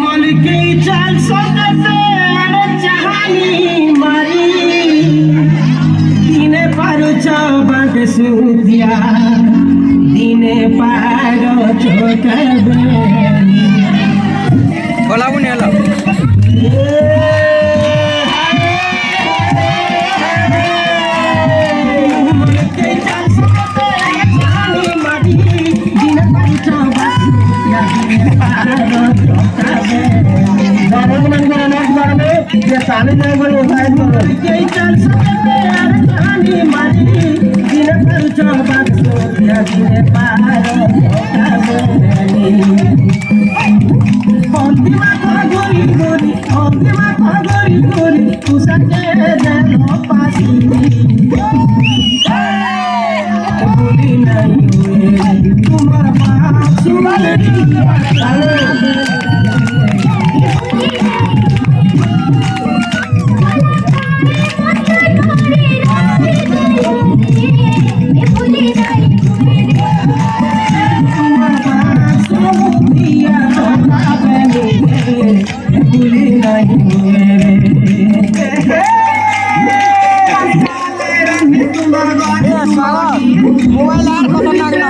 মলকে চাল সকাতে চাহানি মারি দিনে পারুছ বাঁধে সুদিয়া দিনে পার চোখবে বলাবুনি হলো साले नहीं बोले साइड करो के चल सकते यार जानी मारी दिन पर चौबा सोया दिने पार अंतिमा गोरी गोरी अंतिमा गोरी गोरी तुसा के देलो पासी बोली नहीं हुए तुम्हारा पास वाले मोबाइल आर खतरनाक ना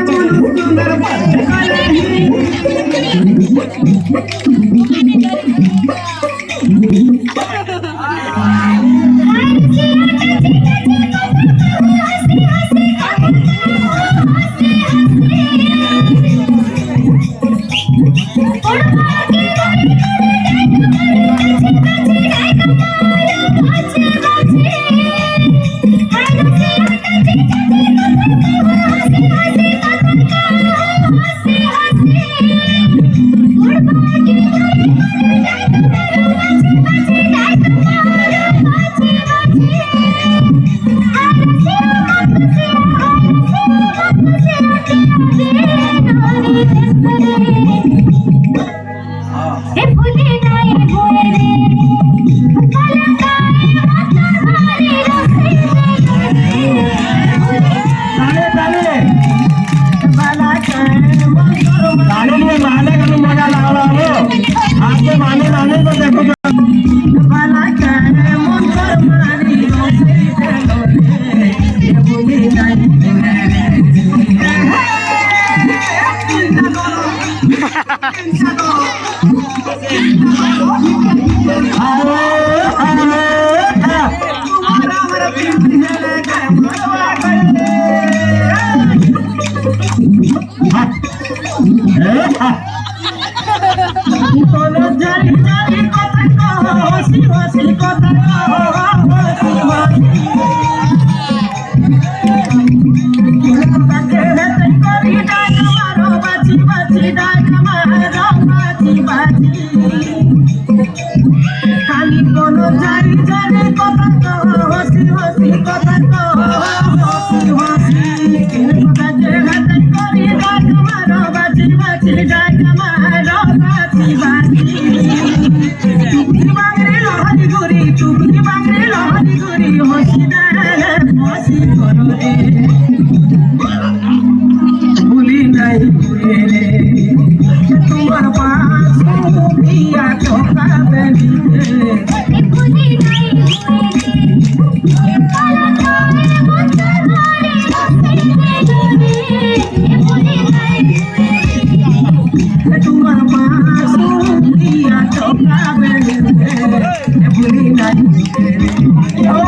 तो